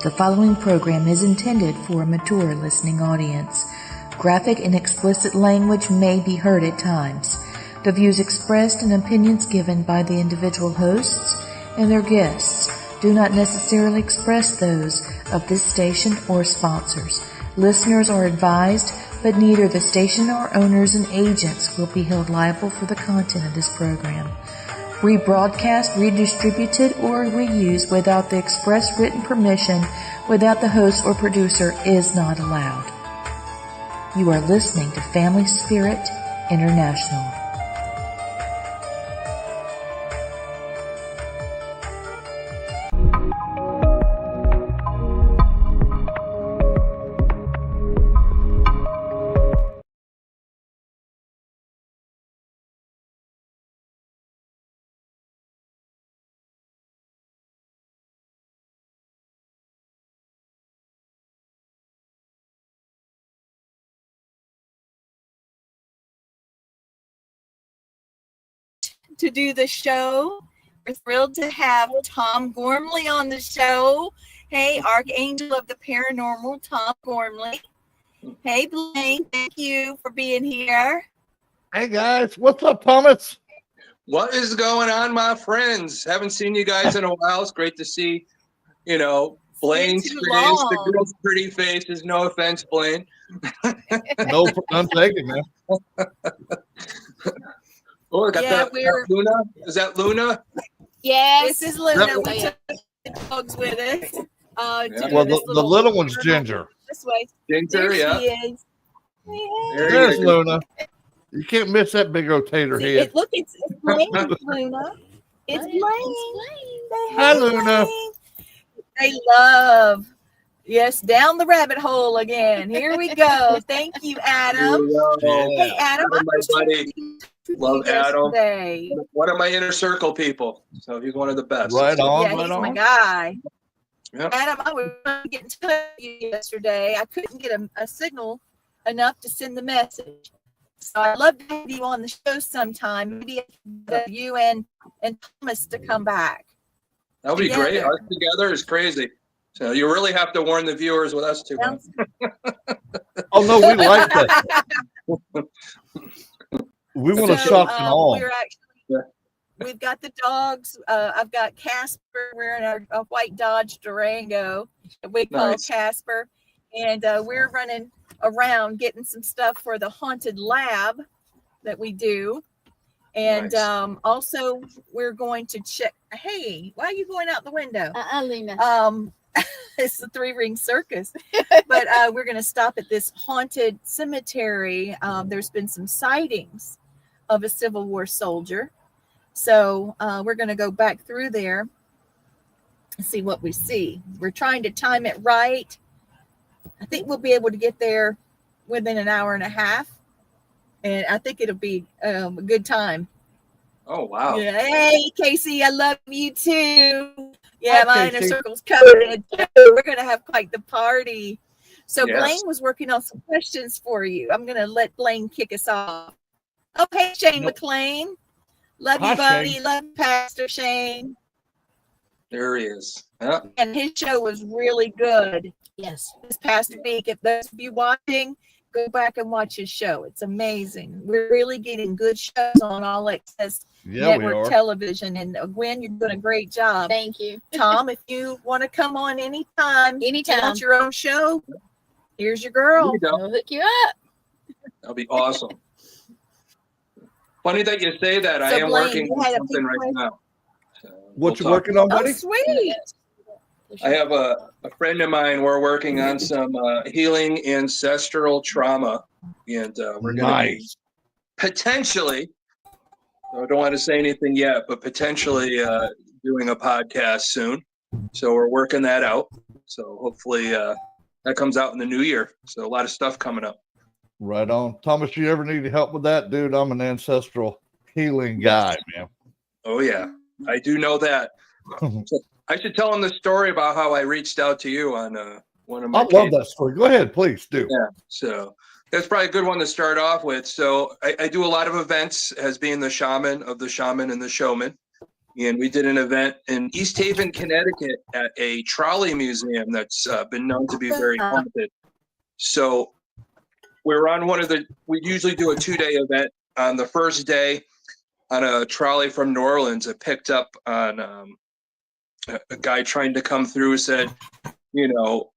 The following program is intended for a mature listening audience. Graphic and explicit language may be heard at times. The views expressed and opinions given by the individual hosts and their guests do not necessarily express those of this station or sponsors. Listeners are advised, but neither the station or owners and agents will be held liable for the content of this program. Rebroadcast, redistributed, or reused without the express written permission without the host or producer is not allowed. You are listening to Family Spirit International. To do the show. We're thrilled to have Tom Gormley on the show. Hey, Archangel of the Paranormal, Tom Gormley. Hey, Blaine, thank you for being here. Hey, guys. What's up, Thomas? What is going on, my friends? Haven't seen you guys in a while. It's great to see, Blaine's face, the girl's pretty faces. No offense, Blaine. No, I'm taking, man. Oh, I got that Luna. Is that Luna? Yes, this is Luna. We took the dogs with us. Well, the little one's Ginger. This way. Ginger, there yeah. She is. There's Luna. You can't miss that big old tater head. Look, it's Blaine, Luna. It's Blaine. Hi, Luna. They love. Yes, down the rabbit hole again. Here we go. Thank you, Adam. Hey, Adam. My buddy. Love Adam. One of my inner circle people. So he's one of the best. Right on. Yeah, he's my guy. Yep. Adam, I was trying to get in touch with you yesterday. I couldn't get a signal enough to send the message. So I'd love to have you on the show sometime. Maybe you and Thomas to come back. That would be great. Us together is crazy. So you really have to warn the viewers with us too. Oh, no, we like that. We want to shock them all. We've got the dogs. I've got Casper. We're in a white Dodge Durango that we call Casper. And we're running around getting some stuff for the haunted lab that we do. And also we're going to check. Hey, why are you going out the window? Lena. It's the 3-ring circus. But we're going to stop at this haunted cemetery. There's been some sightings of a Civil War soldier. So we're going to go back through there and see what we see. We're trying to time it right. I think we'll be able to get there within an hour and a half. And I think it'll be a good time. Oh, wow. Yeah. Hey, Casey, I love you too. Yeah, my inner circle's covered. We're going to have quite the party. So Blaine was working on some questions for you. I'm going to let Blaine kick us off. Oh, hey, Shane McLean. Love you, buddy. Shane. Love Pastor Shane. There he is. Yeah. And his show was really good. Yes. This past week. If those of you watching, go back and watch his show. It's amazing. We're really getting good shows on All Access Network television. And Gwen, you're doing a great job. Thank you. Tom, if you want to come on anytime. You want your own show, here's your girl. I'll hook you up. That'll be awesome. Funny that you say that. I am working on something right now. So what you working on, buddy? Oh, sweet. I have a friend of mine. We're working on some healing ancestral trauma, and we're going to be potentially, I don't want to say anything yet, but potentially doing a podcast soon. So we're working that out. So hopefully that comes out in the new year. So a lot of stuff coming up. Right on. Thomas, you ever need help with that? Dude, I'm an ancestral healing guy, man. Oh, yeah. I do know that. So I should tell him the story about how I reached out to you on one of my I love that story. Go ahead, please do. Yeah. So that's probably a good one to start off with. So I do a lot of events as being the shaman of the shaman and the showman. And we did an event in East Haven, Connecticut at a trolley museum that's been known to be very haunted. So we were on we usually do a 2-day event. On the first day, on a trolley from New Orleans, it picked up on a guy trying to come through, said, you know,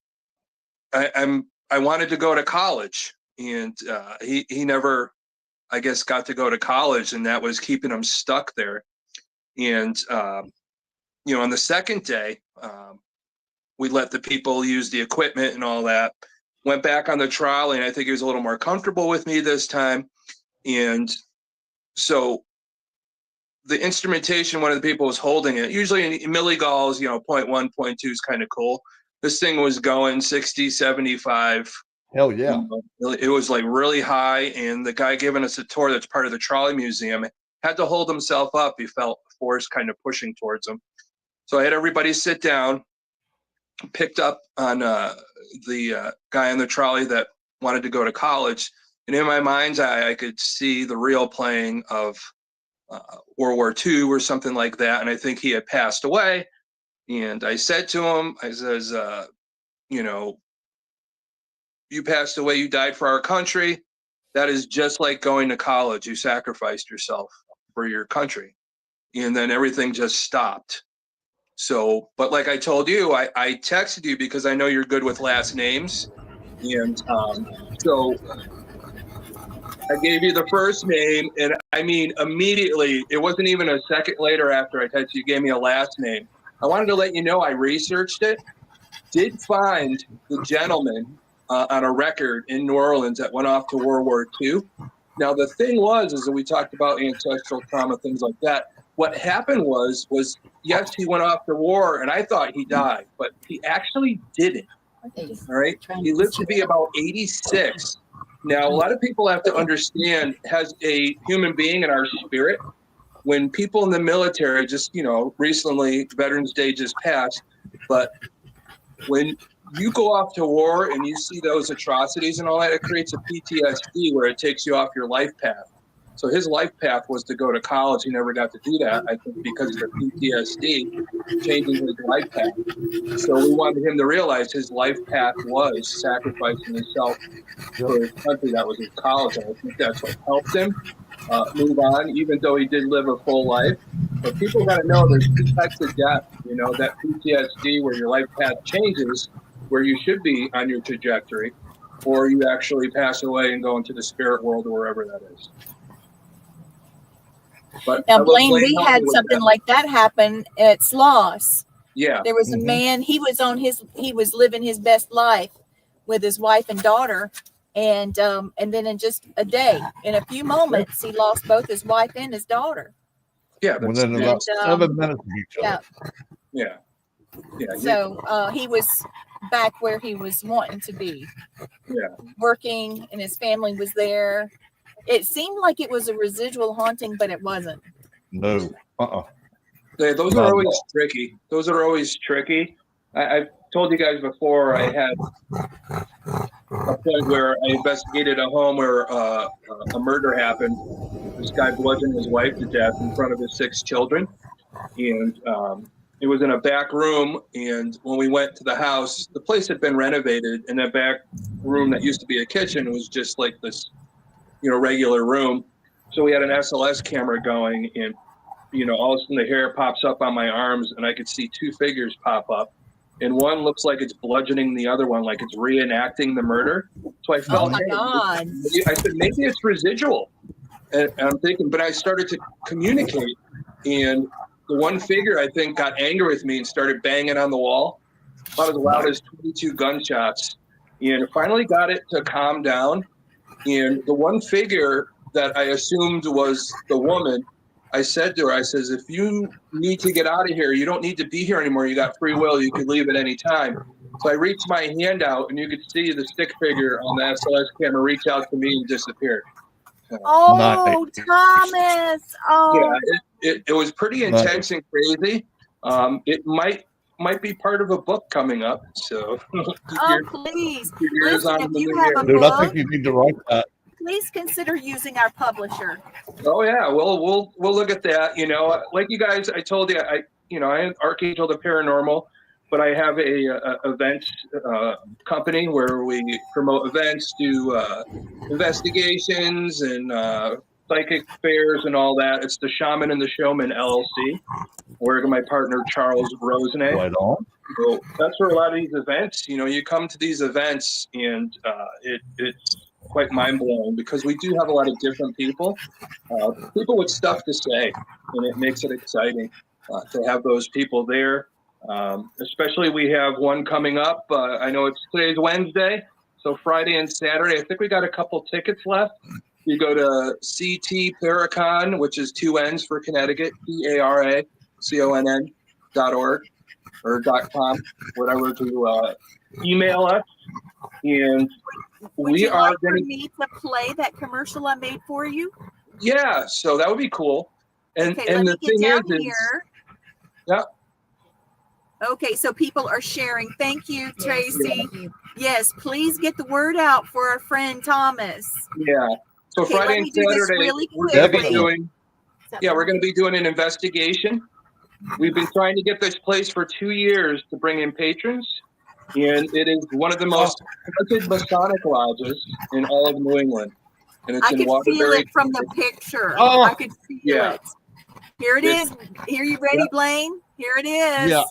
I wanted to go to college. And he never, I guess, got to go to college, and that was keeping him stuck there. And, you know, on the second day, we let the people use the equipment and all that. Went back on the trolley, and I think he was a little more comfortable with me this time. And so the instrumentation, one of the people was holding it. Usually in milligauss, you know, 0.1, 0.2 is kind of cool. This thing was going 60, 75. Hell yeah. You know, it was like really high. And the guy giving us a tour that's part of the trolley museum had to hold himself up. He felt force kind of pushing towards him. So I had everybody sit down, picked up on the guy on the trolley that wanted to go to college. And in my mind's eye, I could see the reel playing of World War II or something like that. And I think he had passed away. And I said to him, I says, you know, you passed away, you died for our country. That is just like going to college. You sacrificed yourself for your country. And then everything just stopped. So, but like I told you, I texted you because I know you're good with last names. And so I gave you the first name, and I mean, immediately, it wasn't even a second later after I texted you, gave me a last name. I wanted to let you know I researched it, did find the gentleman on a record in New Orleans that went off to World War II. Now, the thing was that we talked about ancestral trauma, things like that. What happened was yes, he went off to war, and I thought he died, but he actually didn't. All right? He lived to be about 86. Now, a lot of people have to understand, as a human being in our spirit, when people in the military, just, you know, recently, Veterans Day just passed, but when you go off to war and you see those atrocities and all that, it creates a PTSD where it takes you off your life path. So his life path was to go to college. He never got to do that, I think, because of the PTSD changing his life path. So we wanted him to realize his life path was sacrificing himself for his country. That was his college. And I think that's what helped him move on, even though he did live a full life. But people got to know there's two types of death, you know, that PTSD where your life path changes, where you should be on your trajectory, or you actually pass away and go into the spirit world or wherever that is. But now, Blaine, we had something like that happen at Sloss. Yeah. There was a man, he was living his best life with his wife and daughter. And then in just a day, in a few moments, he lost both his wife and his daughter. Yeah. Within about 7 minutes of each other. Yeah. Yeah. So he was back where he was wanting to be. Yeah. Working, and his family was there. It seemed like it was a residual haunting, but it wasn't. No. Yeah, those are always tricky. Those are always tricky. I've told you guys before, I had a point where I investigated a home where a murder happened. This guy bludgeoned his wife to death in front of his 6 children. And it was in a back room. And when we went to the house, the place had been renovated. And that back room that used to be a kitchen was just like this, you know, regular room. So we had an SLS camera going, and, you know, all of a sudden the hair pops up on my arms, and I could see 2 figures pop up. And one looks like it's bludgeoning the other one, like it's reenacting the murder. So I felt, oh my God. I said, maybe it's residual. And I'm thinking, but I started to communicate. And the one figure, I think, got angry with me and started banging on the wall. About as loud as 22 gunshots. And finally got it to calm down. And the one figure that I assumed was the woman, I said to her, I says, if you need to get out of here, you don't need to be here anymore. You got free will. You can leave at any time. So I reached my hand out, and you could see the stick figure on the SLS camera reach out to me and disappear. Oh, Nice. Thomas. Oh. Yeah, it was pretty intense and crazy. It might be part of a book coming up. So please. Listen, if you have a Dude, book, I think you need to write that. please consider using our publisher. Oh yeah, we'll look at that. You know, like you guys, I told you, I am Archangel the Paranormal, but I have a events company where we promote events, do investigations and psychic fairs and all that. It's the Shaman and the Showman LLC. Where my partner Charles Rosenet. Right on. So that's where a lot of these events, you know, you come to these events and it's quite mind blowing because we do have a lot of different people with stuff to say, and it makes it exciting to have those people there. Especially we have one coming up. I know today's Wednesday, so Friday and Saturday. I think we got a couple tickets left. You go to CT Paracon, which is 2 N's for Connecticut, PARACONN.org or .com, whatever, to email us. And Would you like for me to play that commercial I made for you? Yeah, so that would be cool. And okay, and let the me get thing down is, here. Yeah. Okay, so people are sharing. Thank you, Tracy. Yes, please get the word out for our friend Thomas. Yeah. So okay, Friday and Saturday, really we're going to be quickly. we're going to be doing an investigation. We've been trying to get this place for 2 years to bring in patrons, and it is one of the most haunted Masonic lodges in all of New England. And it's I could feel it from the picture. Oh, I could feel it. Here it is. Here, you ready, Blaine? Here it is. Yeah.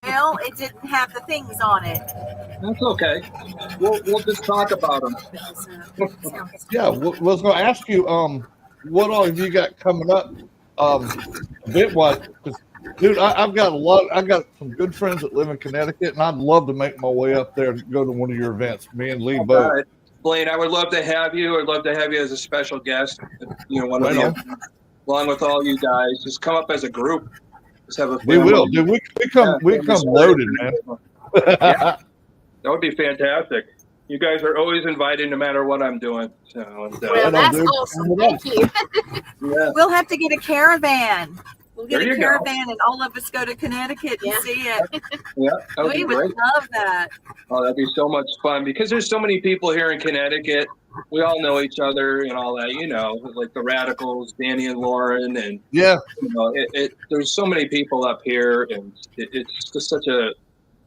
Well, it didn't have the things on it. That's okay. We'll just talk about them. Yeah, I was going to ask you, what all have you got coming up, bit-wise? Dude, I've got I got some good friends that live in Connecticut, and I'd love to make my way up there to go to one of your events. Me and Lee both. Right. Blaine, I would love to have you. I'd love to have you as a special guest. You know, one of the, along with all you guys, just come up as a group. Just have a family. We will, dude. We come loaded, man. Yeah, that would be fantastic. You guys are always invited, no matter what I'm doing. So, well, that's awesome. Thank you. Yeah. We'll have to get a caravan. We'll get There a you caravan, and all of us go to Connecticut and see it. Yeah, that would We be would great. love that. Oh, that'd be so much fun because there's so many people here in Connecticut. We all know each other and all that, you know, like the Radicals, Danny and Lauren, and Yeah. you know, there's so many people up here, and it's just such a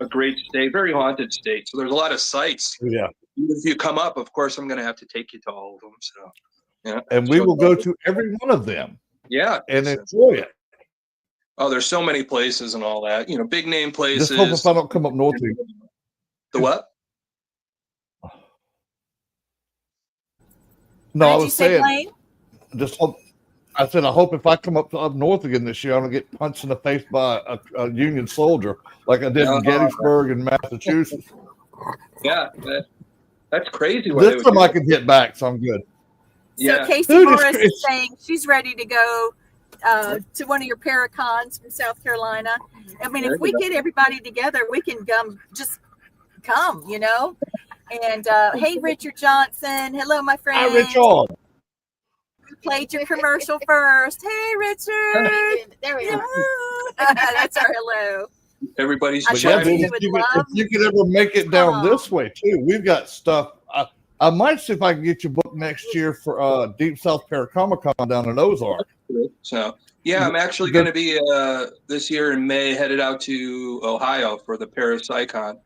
great state, very haunted state. So there's a lot of sites. Yeah. If you come up, of course, I'm going to have to take you to all of them. So, yeah. And we will go to every one of them. Yeah. And enjoy it. Oh, there's so many places and all that, you know, big name places. Just hope if I don't come up north. The what? No, I Did you was say, saying, Blaine? just hope. I said, I hope if I come up north again this year, I'm gonna get punched in the face by a Union soldier like I did in Gettysburg in Massachusetts. Yeah, that's crazy. This time I can hit back, so I'm good. So Casey Morris is saying she's ready to go to one of your paracons from South Carolina. I mean, if we get everybody together, we can come, you know. And hey, Richard Johnson. Hello, my friend. Hi, Richard. We played your commercial first. Hey, Richard. There we go. That's our hello. Everybody's if you could ever make it down this way too, we've got stuff. I might see if I can get your book next year for Deep South Paracomic-Con down in Ozark. So yeah, I'm actually going to be this year in May headed out to Ohio for the Parapsychon.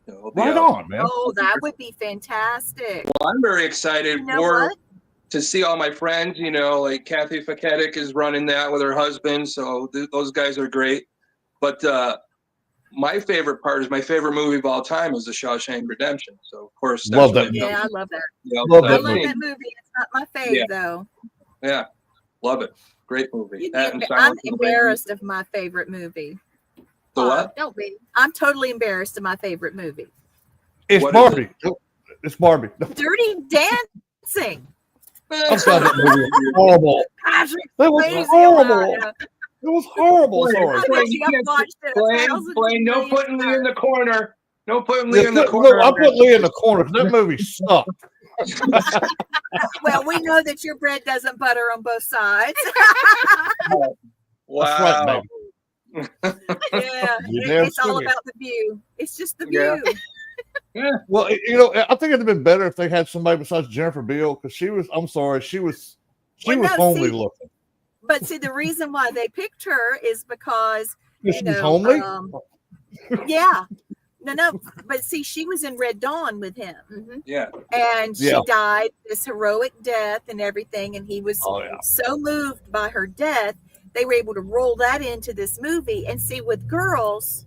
So right on, man. Oh, that would be fantastic. Well, I'm very excited to see all my friends. You know, like Kathy Faketic is running that with her husband, so those guys are great. But my favorite part is my favorite movie of all time is The Shawshank Redemption. So of course, Love that movie. Yeah, I love that. Love I that love movie. that movie. It's not my fave though. Yeah, love it. Great movie. I'm embarrassed of my favorite movie. The what? Don't be. I'm totally embarrassed of my favorite movie. It's What Barbie. It's Barbie. Dirty Dancing. I thought that movie was horrible. Patrick, That was crazy horrible. about it. It was horrible. Blaine, Sorry. I bet you I've watched it Blaine, no 1,000 putting Lee in the corner. No putting Yeah, Lee in the no, corner. I put Lee in the corner because that movie sucked. Well, we know that your bread doesn't butter on both sides. Wow. That's right, baby. Yeah, You're damn it's all silly. about the view. It's just the Yeah. view. Well, I think it'd have been better if they had somebody besides Jennifer Beal because she was. I'm sorry, she was Well, no, homely see, looking. But see, the reason why they picked her is because She was homely. Yeah. No. But see, she was in Red Dawn with him. Mm-hmm. Yeah. And she Yeah. died this heroic death and everything. And he was so moved by her death, they were able to roll that into this movie. And see, with girls,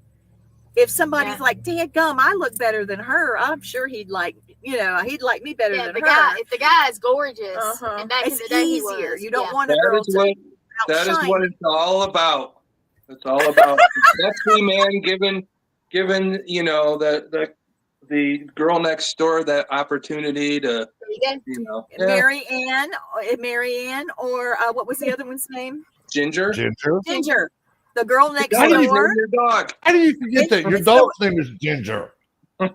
if somebody's like, "Dadgum, I look better than her," I'm sure he'd like me better than her. If the guy is gorgeous, and back in It's the day he easier. was. You don't want a That girl is what it's all about. It's all about sexy man giving the girl next door that opportunity to Mary Ann, or what was the other one's name? Ginger. The girl next How do you door. name your dog? How do you forget that? Your dog's name is Ginger. Well,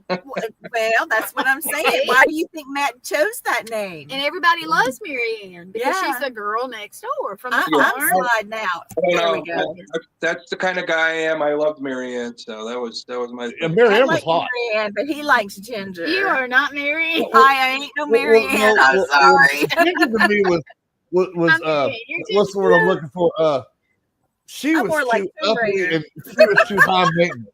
that's what I'm saying. Why do you think Matt chose that name? And everybody loves Mary Ann because she's the girl next door from the I'm farm. sliding out. There we go. That's the kind of guy I am. I loved Mary Ann, so that was my. Mary I Ann was like hot. Mary Ann, but he likes Ginger. You are not Mary Ann. I ain't no Mary Ann. I'm sorry. Ginger to me was what's the word I'm looking for? She was more like too Tomb uppity Raider. and she was too high maintenance.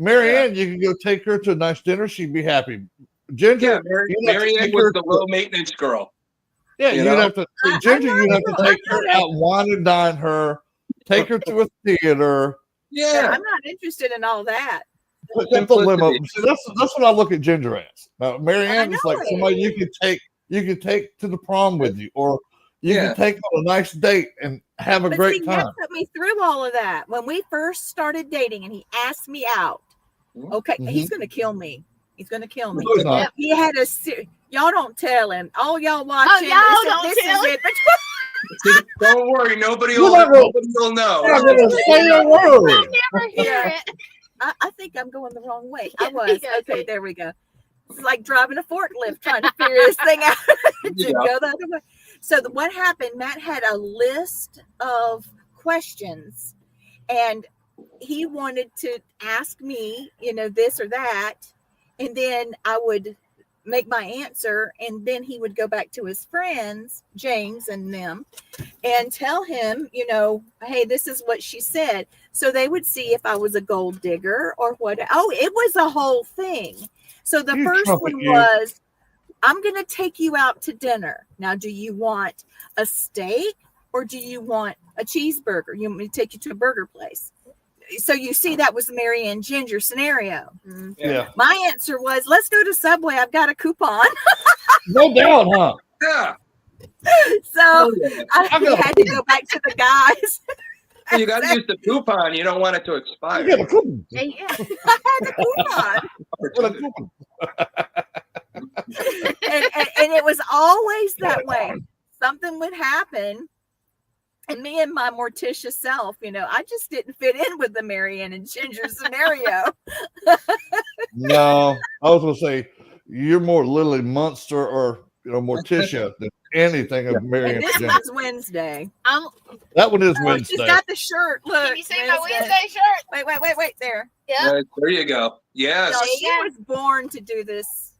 Mary Ann, you can go take her to a nice dinner. She'd be happy. Ginger, Mary Ann was the low maintenance girl. Yeah, you'd have to. Ginger, you'd have to take her out, wine and dine her, take her to a theater. Yeah, I'm not interested in all that. Put the limo. See, that's what I look at Ginger as. Now, Mary Ann is like somebody you can take to the prom with you, or you can take on a nice date and have a great time. Matt put me through all of that when we first started dating, and he asked me out. Okay, he's gonna kill me. He's gonna kill me. He had a y'all don't tell him. All y'all watching. Don't worry, nobody will know. I'm gonna say a word. I never hear it. I think I'm going the wrong way. I was. Okay, there we go. It's like driving a forklift trying to figure this thing out to go the other way. So what happened, Matt had a list of questions, and he wanted to ask me, this or that, and then I would make my answer, and then he would go back to his friends, James and them, and tell him, hey, this is what she said. So they would see if I was a gold digger or what. Oh, it was a whole thing. So the first one was, I'm going to take you out to dinner. Now, do you want a steak or do you want a cheeseburger? You want me to take you to a burger place? So you see, that was the Mary Ann Ginger scenario. Yeah. My answer was, let's go to Subway. I've got a coupon. No doubt, huh? Yeah. So I had to go back to the guys. You got to use the coupon. You don't want it to expire. You got a coupon. I had the coupon. And it was always that way. Something would happen, and me and my mortician self, I just didn't fit in with the Mary Ann and Ginger scenario. No, I was gonna say you're more Lily Munster or Morticia than anything of Mary Ann. This was Wednesday. That one is Wednesday. She's got the shirt. Look, can you see my Wednesday shirt? Wait. There. Yeah. There you go. Yes. So she was born to do this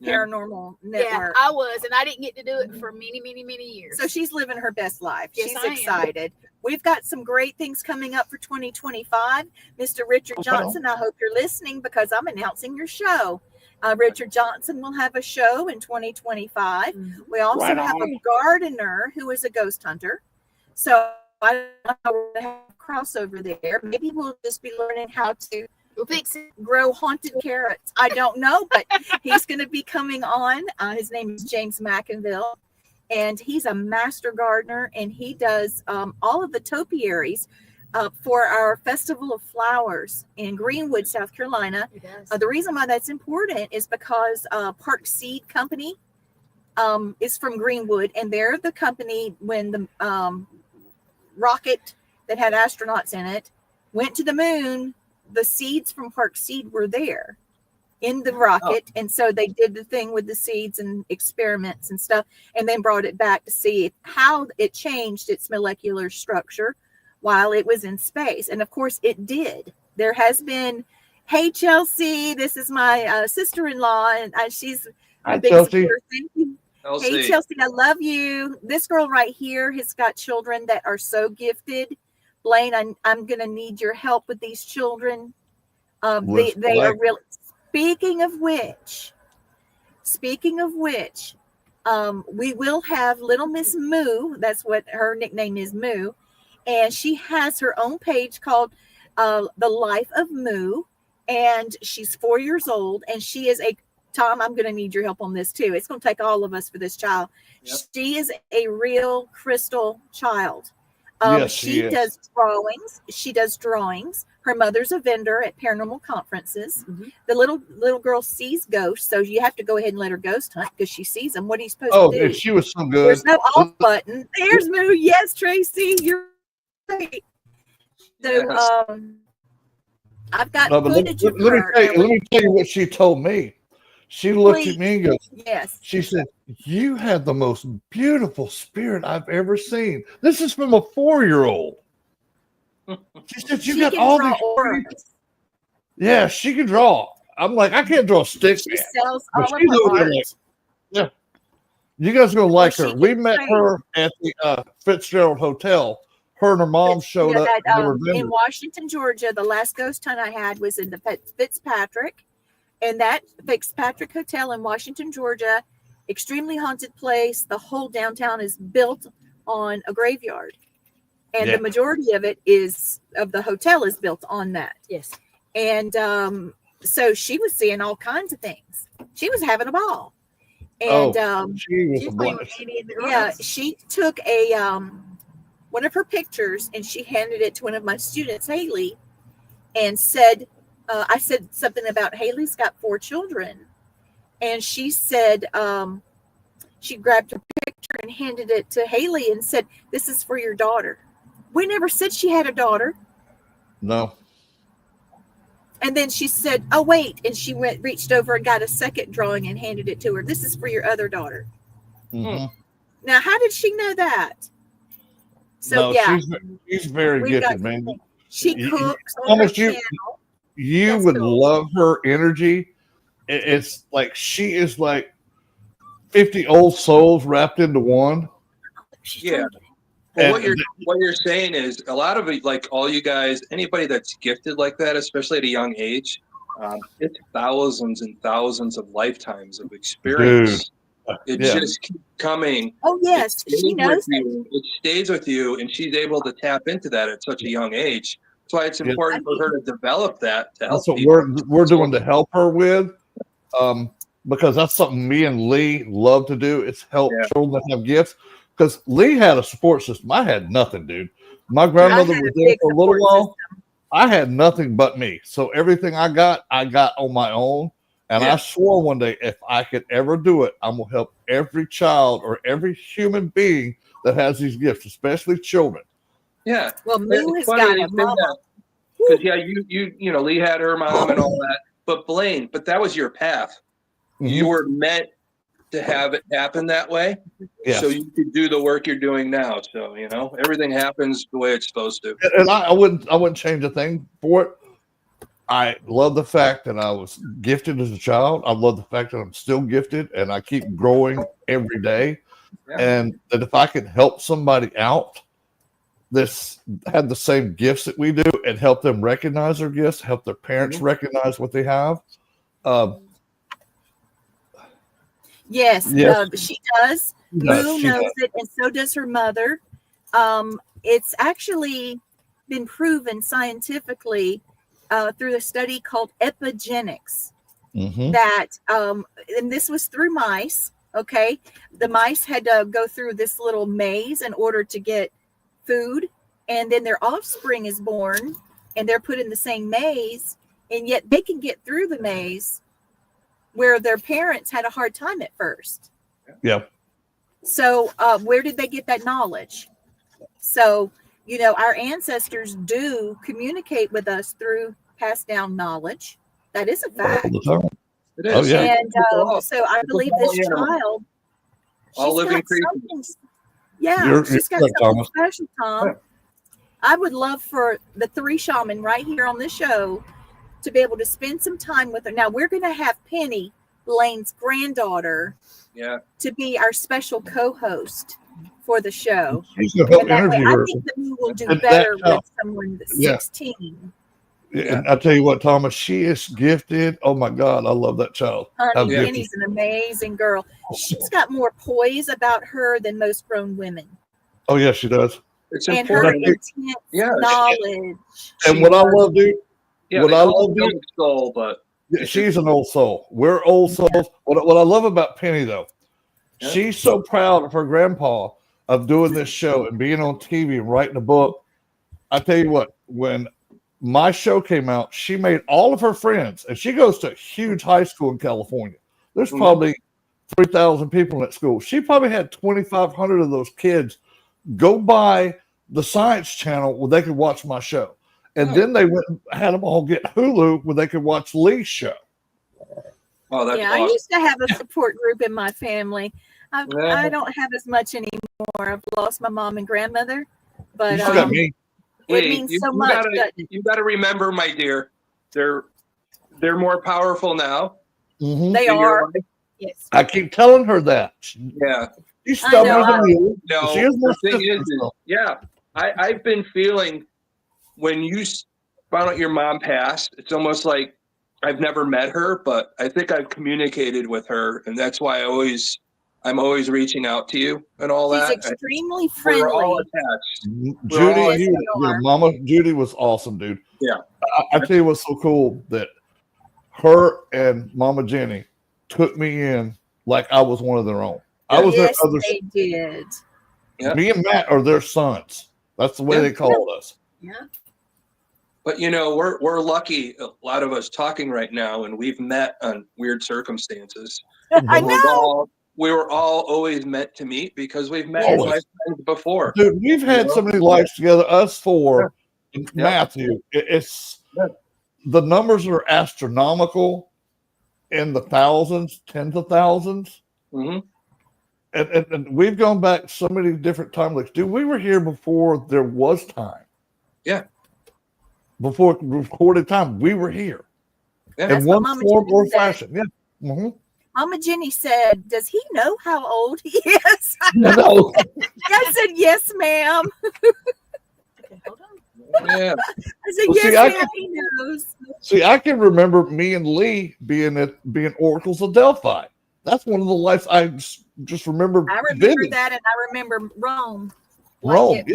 paranormal network. Yeah, I was, and I didn't get to do it for many, many, many years. So she's living her best life. Yes, She's excited. We've got some great things coming up for 2025. Mr. Richard Johnson, I hope you're listening because I'm announcing your show. Richard Johnson will have a show in 2025. Mm-hmm. We also have a gardener who is a ghost hunter. So I don't know how we're going to have a crossover there. Maybe we'll just be learning how to We'll fix it. grow haunted carrots. I don't know, but he's going to be coming on. His name is James McInville, and he's a master gardener, and he does all of the topiaries for our Festival of Flowers in Greenwood, South Carolina. The reason why that's important is because Park Seed Company is from Greenwood, and they're the company when the rocket that had astronauts in it went to the moon. The seeds from Park Seed were there in the rocket, and so they did the thing with the seeds and experiments and stuff, and then brought it back to see how it changed its molecular structure while it was in space. And of course it did. There has been, hey Chelsea, this is my sister-in-law, and she's a big supporter. Thank you. Hey Chelsea, I love you. This girl right here has got children that are so gifted. Blaine, I'm gonna need your help with these children. They are really. Speaking of which, we will have little Miss Moo. That's what her nickname is, Moo. And she has her own page called The Life of Moo. And she's 4 years old. And she is Tom, I'm going to need your help on this too. It's going to take all of us for this child. Yep. She is a real crystal child. Yes, she does drawings. She does drawings. Her mother's a vendor at paranormal conferences. Mm-hmm. The little girl sees ghosts, so you have to go ahead and let her ghost hunt because she sees them. What are you supposed to do? Oh, she was so good. There's no off button. There's Moo. Yes, Tracy, you're right. So I've got footage of her. Let me tell you what she told me. She looked at me and goes, yes. She said, you have the most beautiful spirit I've ever seen. This is from a 4-year-old. She said, you got all these. Yeah, she can draw. I'm like, I can't draw a stick. She sells all of her art. Like, yeah. You guys are going to like her. We met her at the Fitzgerald Hotel. Her and her mom showed up. In Washington, Georgia. The last ghost hunt I had was in the Fitzpatrick. And that Fitzpatrick Hotel in Washington, Georgia, extremely haunted place. The whole downtown is built on a graveyard. And the majority of the hotel is built on that. Yes. And so she was seeing all kinds of things. She was having a ball. And she was she took one of her pictures and she handed it to one of my students, Haley, and said, I said something about Haley's got 4 children. And she said, she grabbed her picture and handed it to Haley and said, this is for your daughter. We never said she had a daughter. No. And then she said, oh, wait. And she reached over and got a second drawing and handed it to her. This is for your other daughter. Mm-hmm. Now, how did she know that? So, she's very gifted, man. She cooks on her channel. You would love her energy. It's like she is like 50 old souls wrapped into one. Yeah. Well, what you're saying is a lot of it, like all you guys, anybody that's gifted like that, especially at a young age, it's thousands and thousands of lifetimes of experience. It just keeps coming. Oh yes, she knows it stays with you, and she's able to tap into that at such a young age. That's why it's important for her to develop that. That's what we're doing to help her with, because that's something me and Lee love to do. It's help children that have gifts. Because Lee had a support system. I had nothing, dude. My grandmother was there for a little while. I had nothing but me. So everything I got on my own. And I swore one day, if I could ever do it, I'm going to help every child or every human being that has these gifts, especially children. Yeah. Well, Moo has got a mama. Because you know, Lee had her mom and all that. But Blaine, that was your path. Mm-hmm. You were meant to have it happen that way, so you could do the work you're doing now. So you know everything happens the way it's supposed to. And I wouldn't change a thing for it. I love the fact that I was gifted as a child. I love the fact that I'm still gifted, and I keep growing every day. Yeah. And that if I could help somebody out, this had the same gifts that we do, and help them recognize their gifts, help their parents recognize what they have. Yes, she does. Moo knows it, and so does her mother. It's actually been proven scientifically through a study called epigenetics. Mm-hmm. That and this was through mice. Okay, the mice had to go through this little maze in order to get food, and then their offspring is born, and they're put in the same maze, and yet they can get through the maze where their parents had a hard time at first. Yeah. So where did they get that knowledge? So, our ancestors do communicate with us through passed down knowledge. That is a fact. All the time. It is. Oh, yeah. And so I believe this child, all she's living got creatures. something, yeah, You're she's got correct, something Thomas. special, Tom. Yeah. I would love for the 3 shaman right here on this show to be able to spend some time with her. Now, we're going to have Penny, Lane's granddaughter, to be our special co-host for the show. She's going to help And that way, interview her. I think that we will do And better that with someone that's Yeah. 16. And I tell you what, Thomas, she is gifted. Oh my God, I love that child. How Honey, gifted. Penny's an amazing girl. She's got more poise about her than most grown women. Oh yeah, she does. It's And her important. intense knowledge. And what I love, dude, Yeah, what they I call love, it dude, young soul, but she's an old soul. We're old souls. What I love about Penny though, she's so proud of her grandpa of doing this show and being on TV and writing a book. I tell you what, when my show came out, she made all of her friends, and she goes to a huge high school in California. There's probably 3,000 people in that school. She probably had 2,500 of those kids go by the Science Channel where they could watch my show. And then they went and had them all get Hulu where they could watch Lee's show. oh, that's Yeah, awesome. I used to have a support group in my family. I don't have as much anymore. I've lost my mom and grandmother. But You still got me. it means so much. You gotta remember, my dear, they're more powerful now. Mm-hmm. They in your are. life. Yes. I keep telling her that. Yeah. She's I stubborn know, as a mule. No, She is my the thing sister, is, so. yeah, I've been feeling when you found out your mom passed, it's almost like I've never met her, but I think I've communicated with her, and that's why I'm always reaching out to you and all She's that. extremely We're all friendly. attached. Judy, Yes, you, we your are. mama Judy was awesome, dude. Yeah. I tell you what's so cool that her and Mama Jenny took me in like I was one of their own. I was Yes, their other. they did. Yeah. Me and Matt are their sons. That's the way Yeah. they called us. Yeah. But we're lucky, a lot of us talking right now, and we've met on weird circumstances. I But know. we were all always meant to meet because we've met Yes. in lifetimes before. Dude, we've had so many lives together. Us four, and Yeah. Matthew. It's Yeah. the numbers are astronomical, in the thousands, tens of thousands. Mm-hmm. And we've gone back so many different time loops. Dude, we were here before there was time. Yeah. Before recorded time, we were here. Yeah. In That's what one Mama form Jenny or said. fashion. Yeah. Mm-hmm. Mama Jenny said, "Does he know how old he is?" No. I said, "Yes, ma'am." Okay, hold on. Yeah. I said, Well, "Yes, see, I ma'am, he knows." See, I can remember me and Lee being oracles of Delphi. That's one of the lives I just remember. I remember vivid. that, and I remember Rome. Rome, Like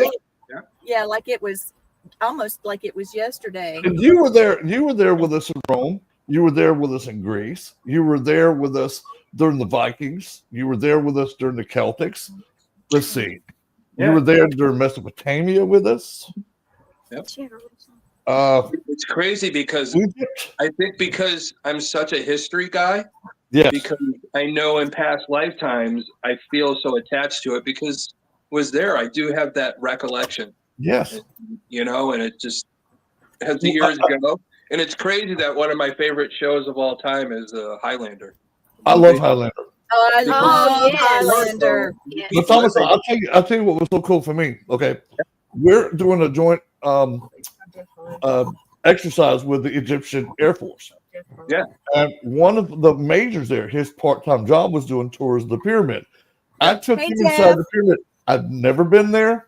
yeah. Yeah, like it was almost like it was yesterday. And you were there. You were there with us in Rome. You were there with us in Greece. You were there with us during the Vikings. You were there with us during the Celtics. Let's see. Yeah. You were there during Mesopotamia with us. It's crazy because We did. I think because I'm such a history guy, Yes. because I know in past lifetimes I feel so attached to it because it was there. I do have that recollection, Yes. and it just as the years go. And it's crazy that one of my favorite shows of all time is Highlander. I love Highlander. Oh, I love yes. Highlander. Yes. But Thomas, I'll tell you what was so cool for me. Okay. We're doing a joint exercise with the Egyptian Air Force. Yeah. And one of the majors there, his part-time job was doing tours of the pyramid. I took Hey, him Jeff. inside the pyramid. I've never been there.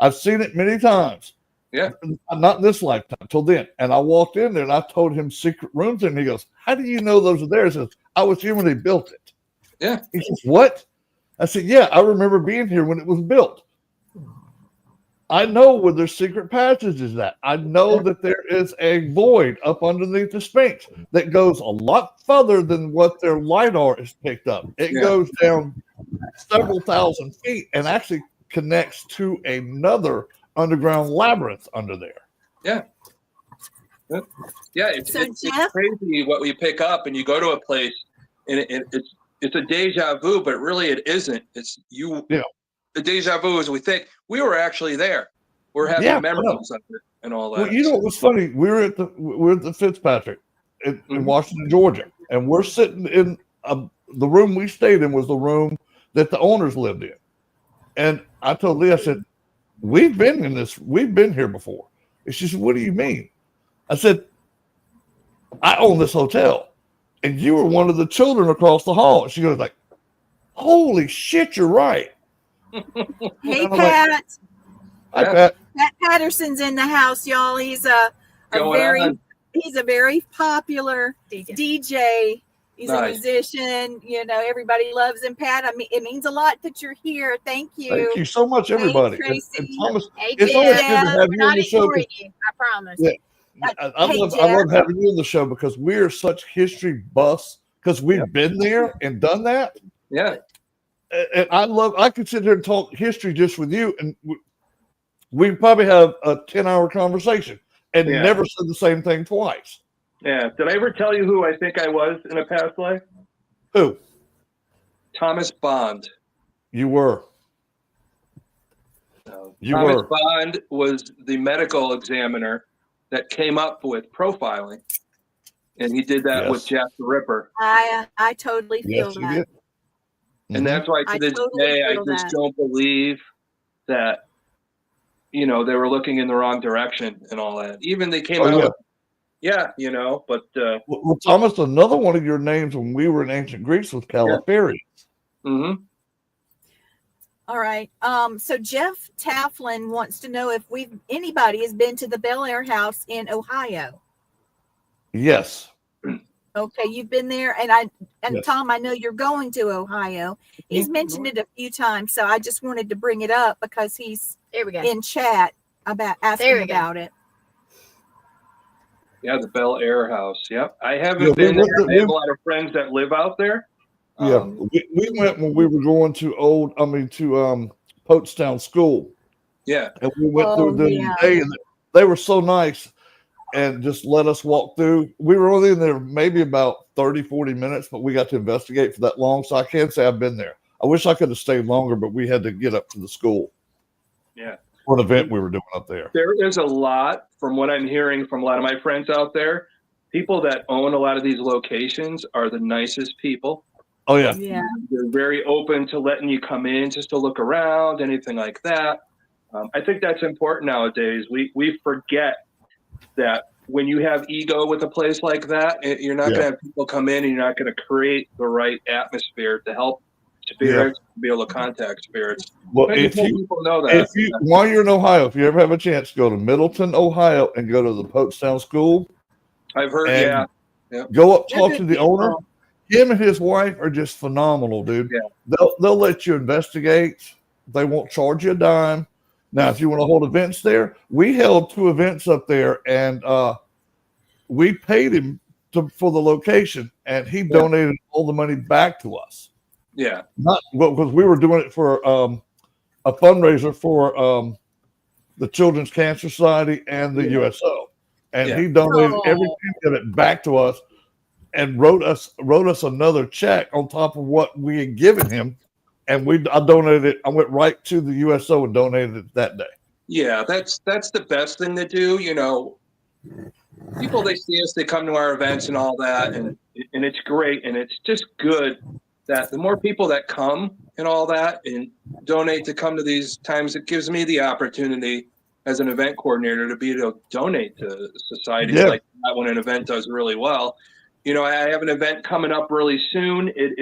I've seen it many times. Yeah. Not in this lifetime, till then. And I walked in there and I told him secret rooms, and he goes, "How do you know those are there?" He says, "I was here when they built it." Yeah. He says, "What?" I said, "Yeah, I remember being here when it was built." I know where their secret passage is at. I know that there is a void up underneath the Sphinx that goes a lot further than what their LiDAR has picked up. It goes down several thousand feet and actually connects to another underground labyrinth under there. Yeah. Yeah, it's crazy what we pick up, and you go to a place, and it's a deja vu, but really it isn't. It's you. Yeah. The deja vu is we think we were actually there. We're having memories of it and all that. Well, you know what was funny? We're at the Fitzpatrick in Washington, Georgia, and we're sitting in the room we stayed in was the room that the owners lived in. And I told Lee, I said, we've been here before. And she said, what do you mean? I said, I own this hotel, and you were one of the children across the hall. And she goes like, holy shit, you're right. Hey, Pat. Hi, Pat. Pat Patterson's in the house, y'all. He's a very popular DJ. He's a musician. You know, everybody loves him. Pat, I mean, it means a lot that you're here. Thank you. Thank you so much, everybody. Hey, and Thomas, hey, it's always good to have you on the show. I promise. Yeah. I love having you on the show because we're such history buffs because we've been there and done that. Yeah. And I could sit here and talk history just with you, and we probably have a 10-hour conversation and never said the same thing twice. Yeah. Did I ever tell you who I think I was in a past life? Who? Thomas Bond. You were. Thomas Bond was the medical examiner that came up with profiling, and he did that with Jack the Ripper. I totally feel that. And that's why to this day, I just don't believe that, you know, they were looking in the wrong direction and all that. Even they came out, you know, but. Well, Thomas, another one of your names when we were in ancient Greece was Calipari. Mm-hmm. All right. So Jeff Taflin wants to know if anybody has been to the Bel Air House in Ohio. Yes. Okay, you've been there, and Tom, I know you're going to Ohio. He's mentioned it a few times, so I just wanted to bring it up because he's in chat about asking about it. Yeah, the Bel Air House. Yep, I haven't been there. I have a lot of friends that live out there. Yeah, we went when we were going to Pottstown School. Yeah, and we went through the day, and they were so nice. And just let us walk through. We were only in there maybe about 30, 40 minutes, but we got to investigate for that long. So I can't say I've been there. I wish I could have stayed longer, but we had to get up to the school. Yeah. For an event we were doing up there. There is a lot, from what I'm hearing from a lot of my friends out there, people that own a lot of these locations are the nicest people. Oh, yeah. Yeah. They're very open to letting you come in just to look around, anything like that. I think that's important nowadays. We forget that when you have ego with a place like that, you're not going to have people come in and you're not going to create the right atmosphere to help spirits be able to contact spirits. Well, if people know that. While you're in Ohio, if you ever have a chance, go to Middleton, Ohio, and go to the Pottstown School. I've heard, Go up, talk to the owner. Him and his wife are just phenomenal, dude. Yeah. They'll let you investigate. They won't charge you a dime. Now, if you want to hold events there, we held 2 events up there, and we paid him for the location, and he donated all the money back to us. Yeah. Not because we were doing it for a fundraiser for the Children's Cancer Society and the USO, and he donated every penny of it back to us, and wrote us another check on top of what we had given him. And I donated it. I went right to the USO and donated it that day. Yeah, that's the best thing to do. You know, people, they see us, they come to our events and all that, and it's great. And it's just good that the more people that come and all that and donate to come to these times, it gives me the opportunity as an event coordinator to be able to donate to societies like that when an event does really well. You know, I have an event coming up really soon. It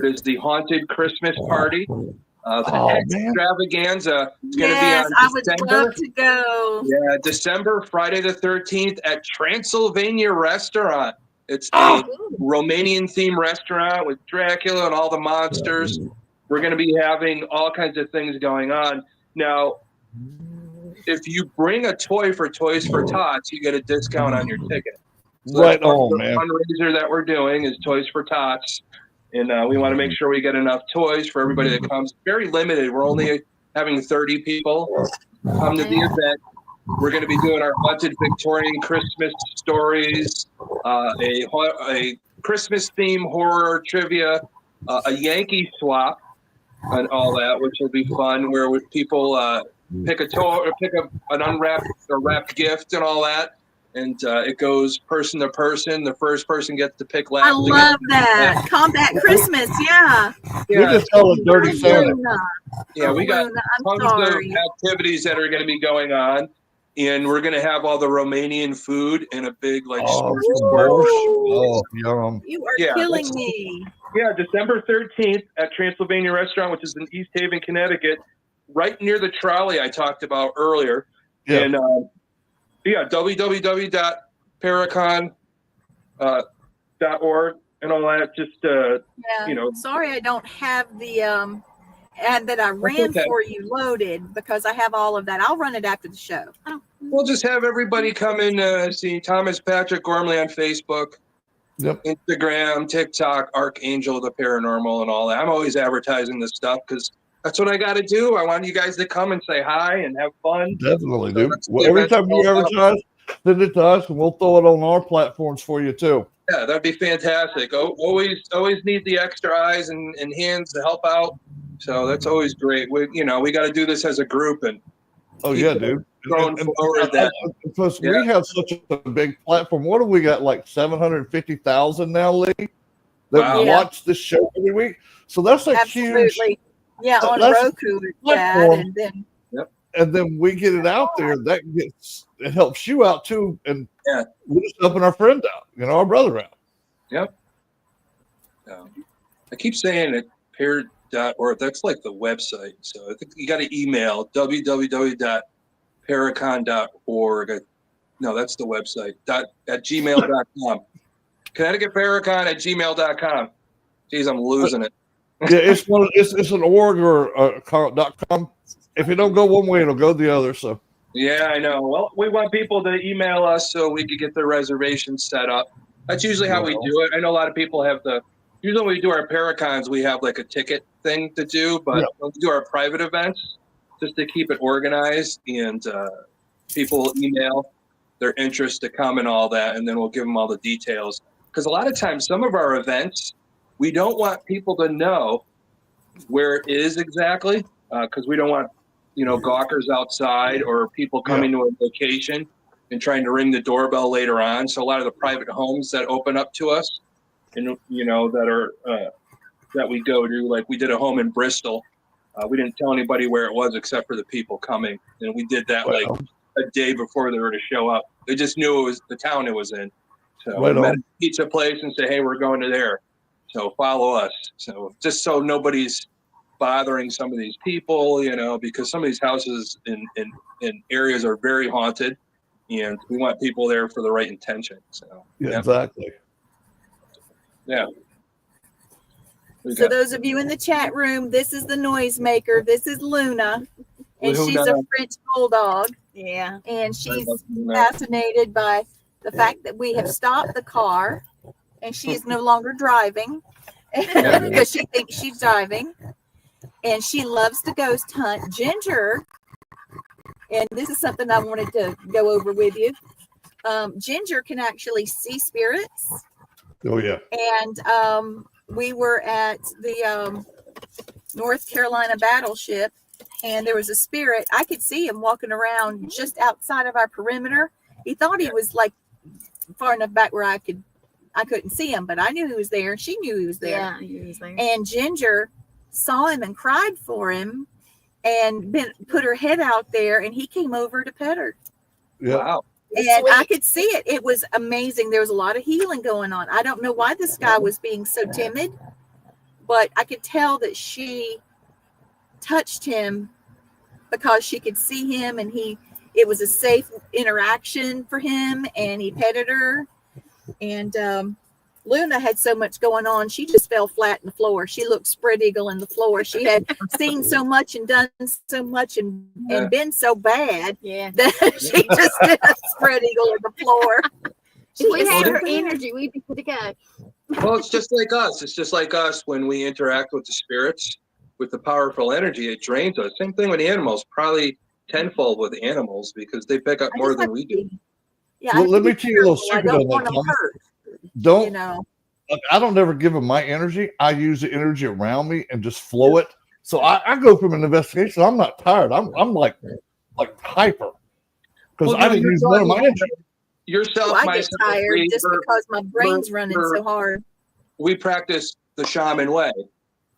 is the Haunted Christmas Party. The extravaganza is going to be on December. I would love to go. Yeah, December, Friday the 13th at Transylvania Restaurant. It's a Romanian-themed restaurant with Dracula and all the monsters. We're going to be having all kinds of things going on. Now, if you bring a toy for Toys for Tots, you get a discount on your ticket. So Right that's part of on, the man. fundraiser that we're doing is Toys for Tots. And we want to make sure we get enough toys for everybody that comes. Very limited. We're only having 30 people come to the event. We're going to be doing our haunted Victorian Christmas stories, a Christmas theme horror trivia, a Yankee swap, and all that, which will be fun. Where people pick a toy or pick up an unwrapped or wrapped gift and all that. And it goes person to person. The first person gets to pick last. I love that. Combat Christmas, yeah. We just call it Dirty Santa. Yeah, we got Luna, tons of activities that are going to be going on. And we're going to have all the Romanian food in a big, like, yum. You are killing me. Yeah, December 13th at Transylvania Restaurant, which is in East Haven, Connecticut, right near the trolley I talked about earlier. Yeah. And, www.paracon.org and all that. Just, Sorry, I don't have the ad that I ran for you loaded because I have all of that. I'll run it after the show. We'll just have everybody come and see Thomas Patrick Gormley on Facebook, Instagram, TikTok, Archangel the Paranormal, and all that. I'm always advertising this stuff because that's what I got to do. I want you guys to come and say hi and have fun. Definitely, dude. Well, every time you advertise, send it to us, and we'll throw it on our platforms for you too. Yeah, that'd be fantastic. Always need the extra eyes and hands to help out. So that's always great. We got to do this as a group and. Oh yeah, dude. Plus, we have such a big platform. What do we got? Like 750,000 now, Lee, that watch this show every week. So that's a huge. Yeah, on Roku, platform. And then we get it out there. It helps you out too, and we're just helping our friend out. Our brother out. Yep. I keep saying it. Or that's like the website. So I think you got to email www.paracon.org. No, that's the website. .at gmail.com. Connecticut Paracon at gmail.com. Geez, I'm losing it. Yeah, it's an org or .com. If it don't go one way, it'll go the other. So. Yeah, I know. Well, we want people to email us so we could get their reservations set up. That's usually how we do it. I know a lot of people have usually when we do our Paracons, we have like a ticket thing to do, but when we do our private events, just to keep it organized, and people email their interest to come and all that, and then we'll give them all the details. Because a lot of times, some of our events, we don't want people to know where it is exactly, because we don't want, gawkers outside or people coming to a location and trying to ring the doorbell later on. So a lot of the private homes that open up to us, and that are that we go to, like we did a home in Bristol. We didn't tell anybody where it was except for the people coming, and we did that like a day before they were to show up. They just knew it was the town it was in. So we met a pizza place and say, "Hey, we're going to there." So follow us. So just so nobody's bothering some of these people, because some of these houses in areas are very haunted, and we want people there for the right intention. So exactly. Yeah. So those of you in the chat room, this is the noisemaker. This is Luna, and she's a French bulldog. Yeah, and she's fascinated by the fact that we have stopped the car, and she is no longer driving because she thinks she's driving, and she loves to ghost hunt. Ginger, and this is something I wanted to go over with you. Ginger can actually see spirits. Oh yeah. And we were at the North Carolina battleship, and there was a spirit. I could see him walking around just outside of our perimeter. He thought he was like far enough back where I couldn't see him, but I knew he was there, and she knew he was there. Yeah, he was there. And Ginger saw him and cried for him, and put her head out there, and he came over to pet her. Yeah. Wow. And I could see it. It was amazing. There was a lot of healing going on. I don't know why this guy was being so timid, but I could tell that she touched him because she could see him, and it was a safe interaction for him, and he petted her. And Luna had so much going on, she just fell flat in the floor. She looked spread eagle in the floor. She had seen so much and done so much and been so bad that she just did a spread eagle in the floor. We had her energy. We'd be good to go. Well, it's just like us. It's just like us when we interact with the spirits, with the powerful energy, it drains us. Same thing with animals, probably tenfold with animals because they pick up more than we do. Yeah, well, let me tell you a little secret on that, Thomas. Don't, you know. I don't ever give them my energy. I use the energy around me and just flow it. So I go from an investigation. I'm not tired. I'm like hyper because I didn't use none of my energy. Yourself, I get tired just because my brain's running so hard. We practice the shaman way.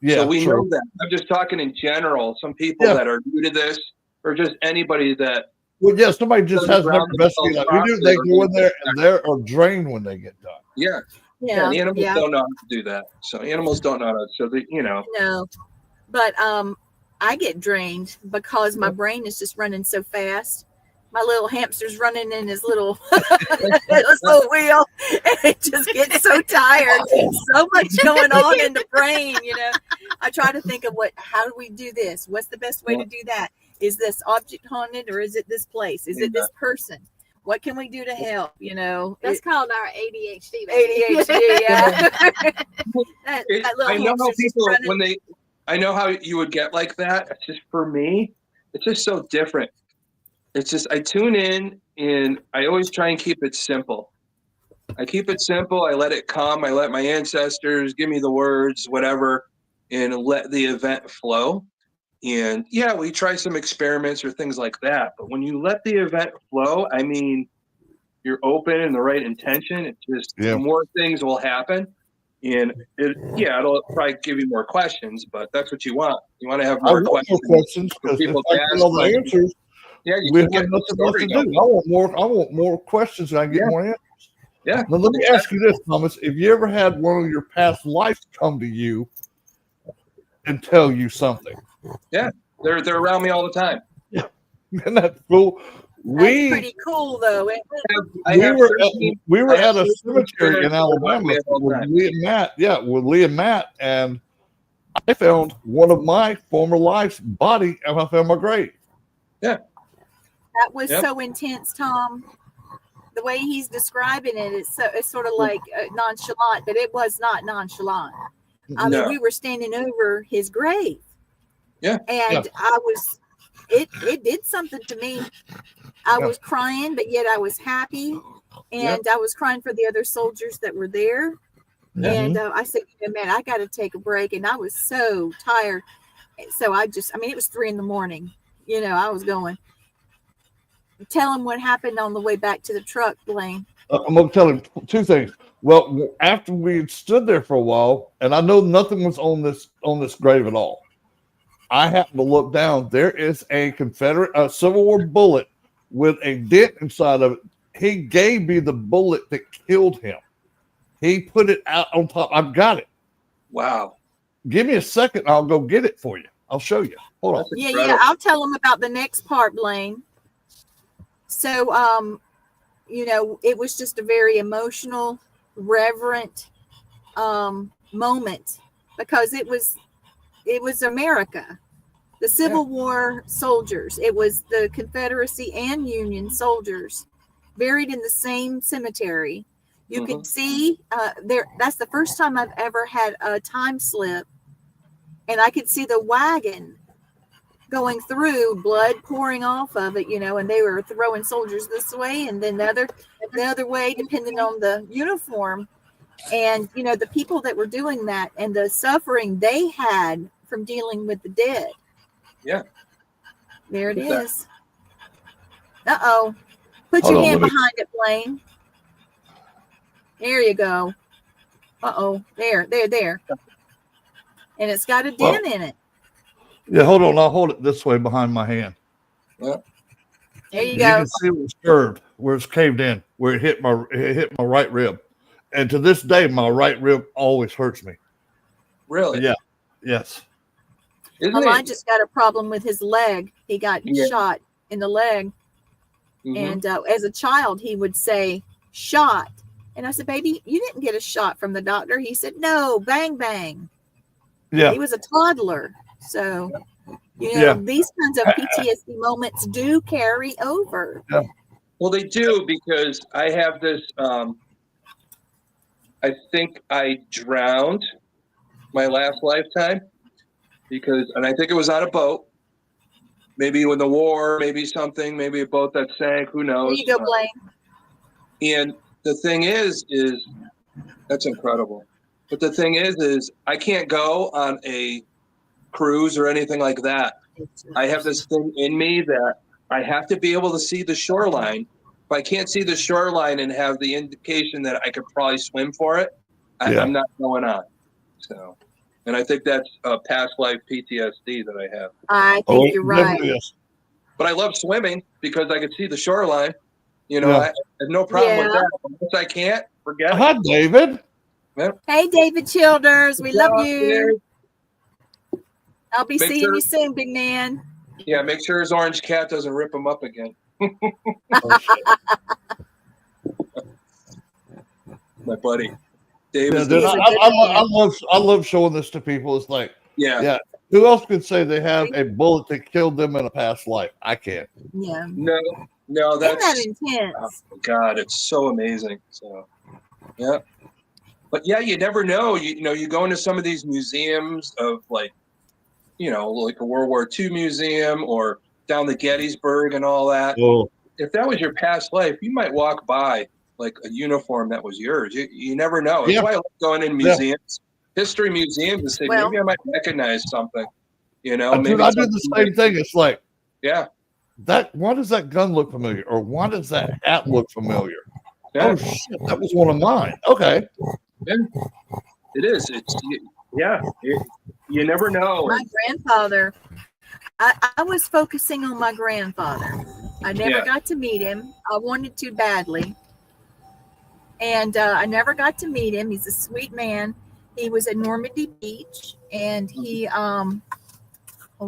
Yeah, so we know that. I'm just talking in general. Some people that are new to this, or just anybody that. Well, yeah, somebody just has never investigated. Like we do. They go in there and they're drained when they get done. Yeah. Yeah. And animals don't know how to do that. So animals don't know how to. So they, No, but I get drained because my brain is just running so fast. My little hamster's running in his little wheel, and it just gets so tired. So much going on in the brain, I try to think of how do we do this? What's the best way to do that? Is this object haunted, or is it this place? Is it this person? What can we do to help? That's called our ADHD. ADHD, yeah. I know how people I know how you would get like that. It's just for me, it's just so different. It's just I tune in and I always try and keep it simple. I keep it simple. I let it come. I let my ancestors give me the words, whatever, and let the event flow. And yeah, we try some experiments or things like that. But when you let the event flow, I mean, you're open and the right intention. It's just more things will happen. And it'll probably give you more questions, but that's what you want. You want to have more questions. More questions because if I get all the answers. Yeah, we have nothing else to do. I want more questions and I get more answers. Yeah. Now let me ask you this, Thomas. If you ever had one of your past lives come to you and tell you something. Yeah, they're around me all the time. Yeah. Isn't that cool? That's pretty cool though. We were at a cemetery in Alabama with Lee and Matt. Yeah, with Lee and Matt, and I found one of my former life's body and I found my grave. Yeah. That was so intense, Tom. The way he's describing it, it's sort of like nonchalant, but it was not nonchalant. I mean, we were standing over his grave. Yeah. And it did something to me. I was crying, but yet I was happy. And I was crying for the other soldiers that were there. And I said, man, I got to take a break. And I was so tired. So it was 3 a.m. I was going. Tell him what happened on the way back to the truck, Blaine. I'm going to tell him 2 things. Well, after we had stood there for a while, and I know nothing was on this grave at all, I happened to look down. There is a Confederate Civil War bullet with a dent inside of it. He gave me the bullet that killed him. He put it out on top. I've got it. Wow. Give me a second. I'll go get it for you. I'll show you. Hold on. Yeah. I'll tell him about the next part, Blaine. So, it was just a very emotional, reverent moment because it was America, the Civil War soldiers. It was the Confederacy and Union soldiers buried in the same cemetery. You could see there. That's the first time I've ever had a time slip, and I could see the wagon going through, blood pouring off of it, and they were throwing soldiers this way and then the other way, depending on the uniform. And, the people that were doing that and the suffering they had from dealing with the dead. Yeah. There it is. Uh-oh. Put your hand behind it, Blaine. There you go. Uh-oh. There. And it's got a dent in it. Yeah, hold on. I'll hold it this way behind my hand. Yeah. There you You go. can see it was curved, where it's caved in, where it hit my right rib. And to this day, my right rib always hurts me. Really? Yeah. Yes. Elijah's got a problem with his leg. He got shot in the leg. And as a child, he would say, shot. And I said, baby, you didn't get a shot from the doctor. He said, no, bang, bang. Yeah. He was a toddler. So, these kinds of PTSD moments do carry over. Yeah. Well, they do, because I have this, I think I drowned my last lifetime and I think it was on a boat, maybe in the war, maybe something, maybe a boat that sank, who knows. There you go, Blaine. And the thing is that's incredible. But the thing is I can't go on a cruise or anything like that. I have this thing in me that I have to be able to see the shoreline. If I can't see the shoreline and have the indication that I could probably swim for it, I'm not going on. So, and I think that's past life PTSD that I have. I think you're right. But I love swimming because I could see the shoreline. I have no problem with that. Once I can't, forget it. Hi, David. Hey, David Childers. We love you. There. I'll be seeing you soon, big man. Yeah, make sure his orange cat doesn't rip him up again. My buddy. David. I love showing this to people. It's like, yeah. Who else could say they have a bullet that killed them in a past life? I can't. Yeah. No, that's Isn't that intense? Oh God, it's so amazing. So, yeah. But yeah, you never know. You go into some of these museums of like a World War II museum or down the Gettysburg and all that. Oh. If that was your past life, you might walk by like a uniform that was yours. You never know. That's why I like going in museums, history museums, and say, maybe I might recognize something. Maybe I do the same thing. It's like, why does that gun look familiar? Or why does that hat look familiar? Yeah. Oh, shit, that was one of mine. Okay. Yeah, it is. You never know. My grandfather, I was focusing on my grandfather. I never got to meet him. I wanted to badly. And I never got to meet him. He's a sweet man. He was at Normandy Beach, and he, hold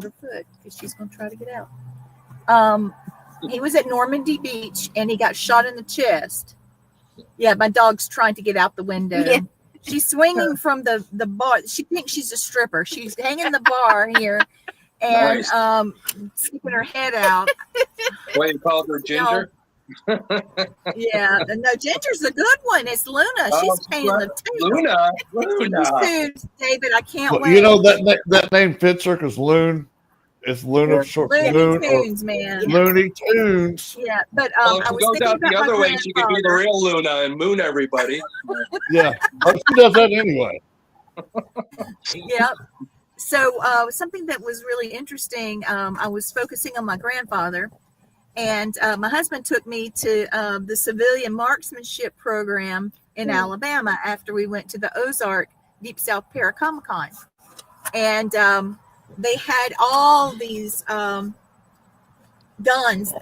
her foot, because she's going to try to get out. He was at Normandy Beach, and he got shot in the chest. Yeah, my dog's trying to get out the window. Yeah. She's swinging from the bar. She thinks she's a stripper. She's hanging the bar here and sticking her head out. What, you called her Ginger? Yeah. No, Ginger's a good one. It's Luna. She's paying the tail. Luna. David, I can't well, wait. That name fits her because Loon. It's Luna short for Loon. Looney Tunes, man. Looney Tunes. Yeah, but I was thinking about the other way, she could be the real Luna and moon everybody. Yeah, she does that anyway. Yeah. So something that was really interesting, I was focusing on my grandfather, and my husband took me to the civilian marksmanship program in Alabama after we went to the Ozark Deep South Paracomicon. And they had all these guns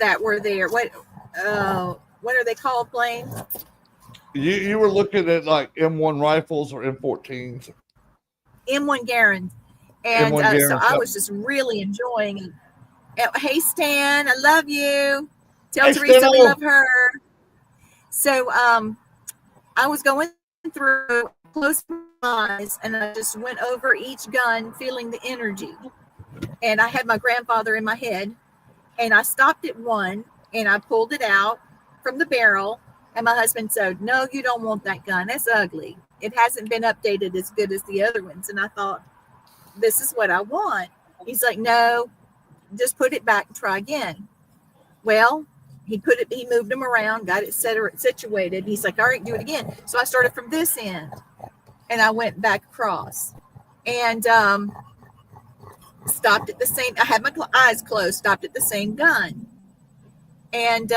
that were there. What are they called, Blaine? You were looking at like M1 rifles or M14s. M1 Garand. And so I was just really enjoying it. Hey, Stan, I love you. Tell Teresa we love her. So I was going through, closed my eyes, and I just went over each gun, feeling the energy. And I had my grandfather in my head, and I stopped at one, and I pulled it out from the barrel, and my husband said, no, you don't want that gun. That's ugly. It hasn't been updated as good as the other ones. And I thought, this is what I want. He's like, no, just put it back and try again. Well, he moved them around, got it situated. He's like, all right, do it again. So I started from this end, and I went back across, and stopped at the same. I had my eyes closed, stopped at the same gun, and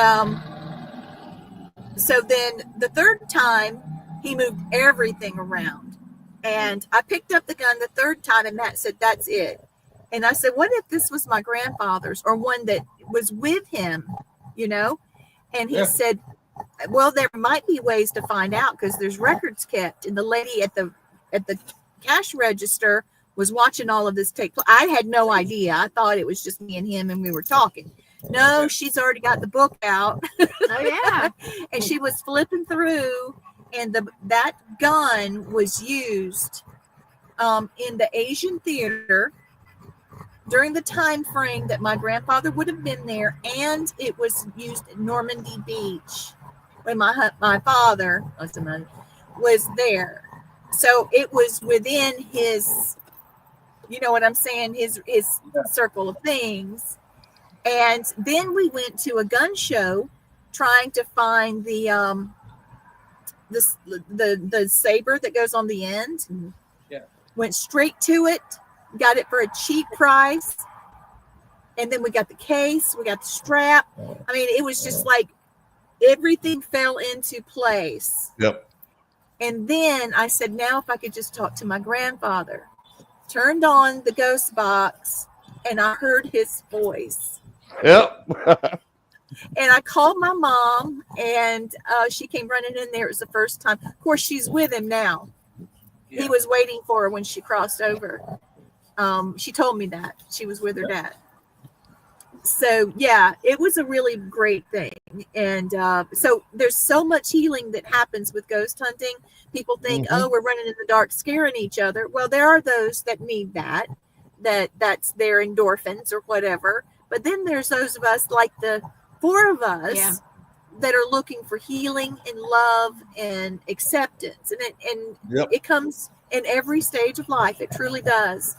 so then the third time he moved everything around, and I picked up the gun the third time, and Matt said, "That's it." And I said, "What if this was my grandfather's or one that was with him?" And he said, well, there might be ways to find out because there's records kept. And the lady at the cash register was watching all of this take place. I had no idea. I thought it was just me and him and we were talking. No, she's already got the book out. Oh, yeah. And she was flipping through, and that gun was used in the Asian theater during the time frame that my grandfather would have been there, and it was used at Normandy Beach when my father was there. So it was within his, you know what I'm saying, his circle of things. And then we went to a gun show trying to find the saber that goes on the end. Yeah. Went straight to it, got it for a cheap price. And then we got the case, we got the strap. I mean, it was just like everything fell into place. Yep. And then I said, now if I could just talk to my grandfather. Turned on the ghost box and I heard his voice. Yep. And I called my mom and she came running in there. It was the first time. Of course, she's with him now. Yeah. He was waiting for her when she crossed over. She told me that she was with her dad. So yeah, it was a really great thing. And so there's so much healing that happens with ghost hunting. People think, oh, we're running in the dark, scaring each other. Well, there are those that need that's their endorphins or whatever. But then there's those of us, like the 4 of us, that are looking for healing and love and acceptance. And it comes in every stage of life. It truly does.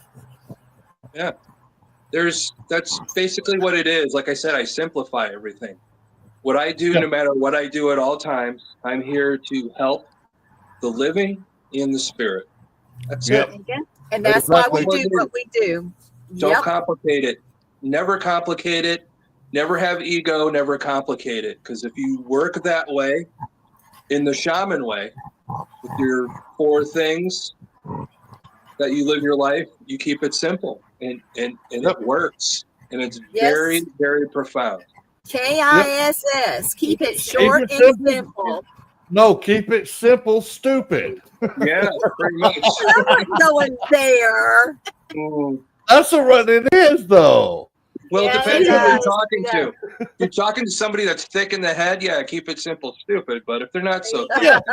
Yeah. That's basically what it is. Like I said, I simplify everything. What I do, no matter what I do at all times, I'm here to help the living and the spirit. That's it. And that's why we do what we do. Don't complicate it. Never complicate it. Never have ego. Never complicate it. Because if you work that way, in the shaman way, with your 4 things that you live your life, you keep it simple. And it works. And it's very, very profound. KISS. Keep it short and simple. No, keep it simple, stupid. Yeah, pretty much. I'm not going there. That's what it is, though. Well, it depends who you're talking to. If you're talking to somebody that's thick in the head, keep it simple, stupid. But if they're not so thick, it's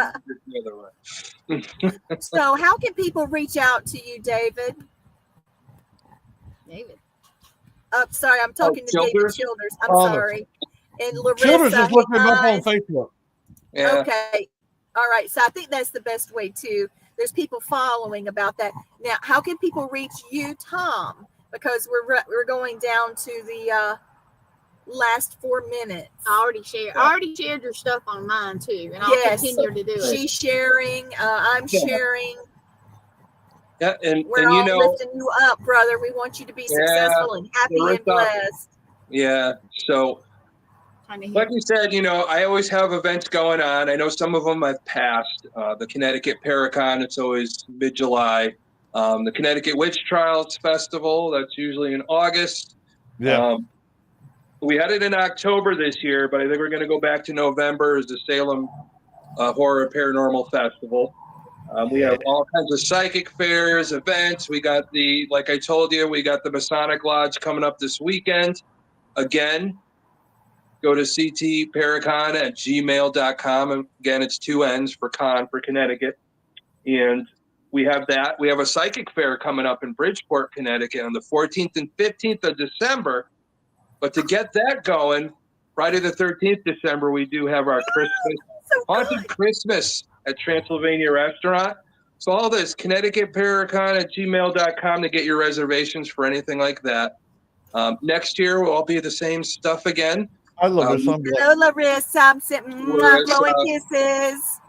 the other way. So how can people reach out to you, David? Sorry, I'm talking to David Childers. I'm sorry. And Larissa. Childers just look him up on Facebook. Yeah. Okay. All right. So I think that's the best way too. There's people following about that. Now, how can people reach you, Tom? Because we're going down to the last 4 minutes. I already shared your stuff on mine too, and I'll continue to do it. She's sharing. I'm sharing. Yeah, and we're all lifting you up, brother. We want you to be successful and happy and blessed. Yeah. So, like you said, I always have events going on. I know some of them I've passed. The Connecticut Paracon, it's always mid-July. The Connecticut Witch Trials Festival, that's usually in August. Yeah. We had it in October this year, but I think we're going to go back to November as the Salem Horror Paranormal Festival. We have all kinds of psychic fairs, events. We got like I told you, we got the Masonic Lodge coming up this weekend. Again, go to ctparacon@gmail.com. And again, it's 2 N's for con for Connecticut. And we have that. We have a psychic fair coming up in Bridgeport, Connecticut on the 14th and 15th of December. But to get that going, Friday the 13th December, we do have our Christmas, Haunted Christmas at Transylvania Restaurant. So all this, ConnecticutParacon@gmail.com to get your reservations for anything like that. Next year, we'll all be the same stuff again. I love this. Hello, Larissa. I'm sitting blowing kisses.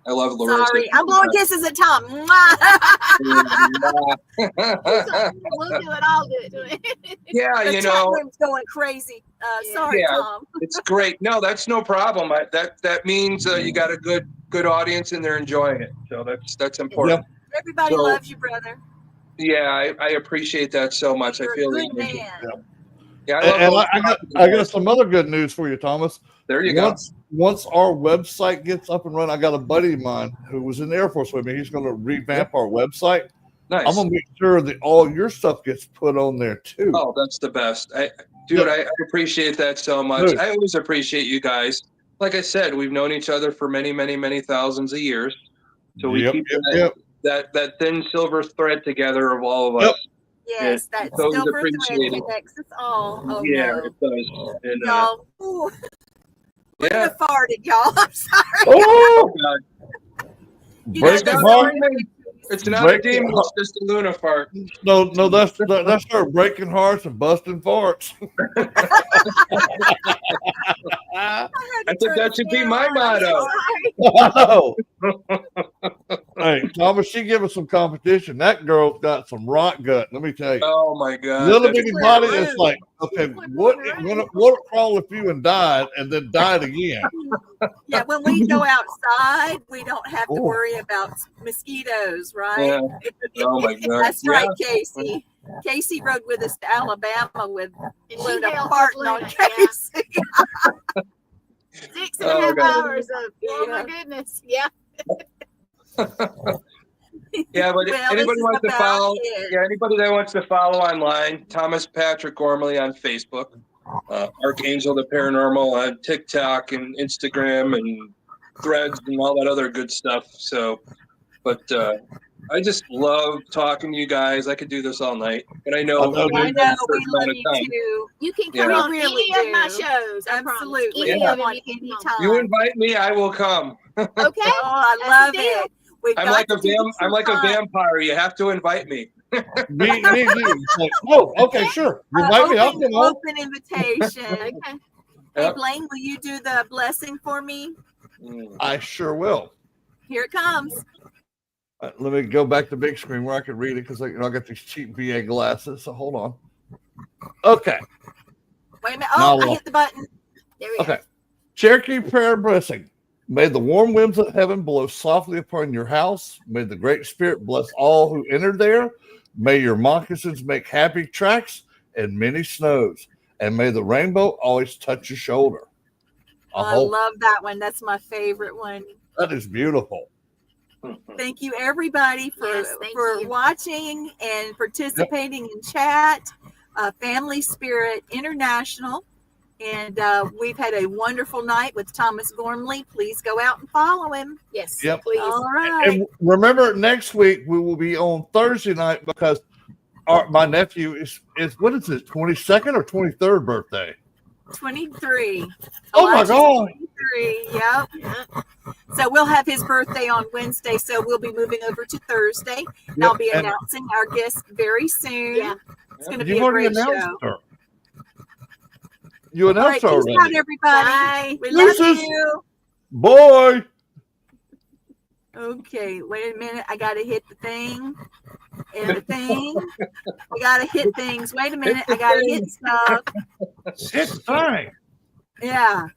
I love Larissa. Sorry, I'm blowing kisses at Tom. We'll do it. I'll do it. Yeah, the chat room's going crazy. Sorry, Tom. It's great. No, that's no problem. That means you got a good audience and they're enjoying it. So that's important. Yep. Everybody loves you, brother. Yeah, I appreciate that so much. You're I feel a good man. Yeah, I got some other good news for you, Thomas. There you go. Once our website gets up and running, I got a buddy of mine who was in the Air Force with me. He's going to revamp our website. Nice. I'm going to make sure that all your stuff gets put on there too. Oh, that's the best. I appreciate that so much. Dude. I always appreciate you guys. like I said, we've known each other for many, many, many thousands of years. So we keep that thin silver thread together of all of us. Yes, that silver thread connects us all. Oh, yeah, no. it does. And, y'all, Luna farted, y'all. I'm sorry. Oh, God. Break the heart. It's not a demon, it's just a Luna fart. No, that's her breaking hearts and busting farts. I think that should be my motto. Wow. Hey, Thomas, she give us some competition. That girl's got some rock gut. Let me tell you. Oh my God! Little bitty body is like, okay, what crawl if you and died and then died again? Yeah, when we go outside, we don't have to worry about mosquitoes, right? Yeah. Oh my God! That's right, Casey. Casey rode with us to Alabama with Luna farting on Casey. 6.5 hours of, oh my goodness, yeah. Yeah, but anybody wants to follow? Yeah, anybody that wants to follow online, Thomas Patrick Gormley on Facebook, Archangel the Paranormal on TikTok and Instagram and Threads and all that other good stuff. So, but I just love talking to you guys. I could do this all night, and I know we love you too. You can come on any of my shows. Absolutely, anytime. You invite me, I will come. Okay. Oh, I love it. I'm like a vampire. You have to invite me. Me. Oh, okay, sure. Invite me. I'll come on. Open invitation. Okay. Hey, Blaine, will you do the blessing for me? I sure will. Here it comes. Let me go back to big screen where I can read it because I got these cheap VA glasses. So hold on. Okay. Wait a minute. Oh, I hit the button. There we go. Cherokee prayer blessing. May the warm winds of heaven blow softly upon your house. May the Great Spirit bless all who enter there. May your moccasins make happy tracks and many snows. And may the rainbow always touch your shoulder. I love that one. That's my favorite one. That is beautiful. Thank you, everybody, for watching and participating in chat. Family Spirit International. And we've had a wonderful night with Thomas Gormley. Please go out and follow him. Yes, please. All right. And remember, next week we will be on Thursday night because my nephew is what is his 22nd or 23rd birthday? 23. Oh my God. 23. Yep. So we'll have his birthday on Wednesday. So we'll be moving over to Thursday. Yep. I'll be announcing our guest very soon. Yeah. It's going to be a great show. Her. You announced already. Peace out, everybody. Bye. We love you. Boy. Okay, wait a minute. I got to hit the thing. And the thing. I got to hit things. Wait a minute. I got to hit stuff. Hit the thing. Yeah.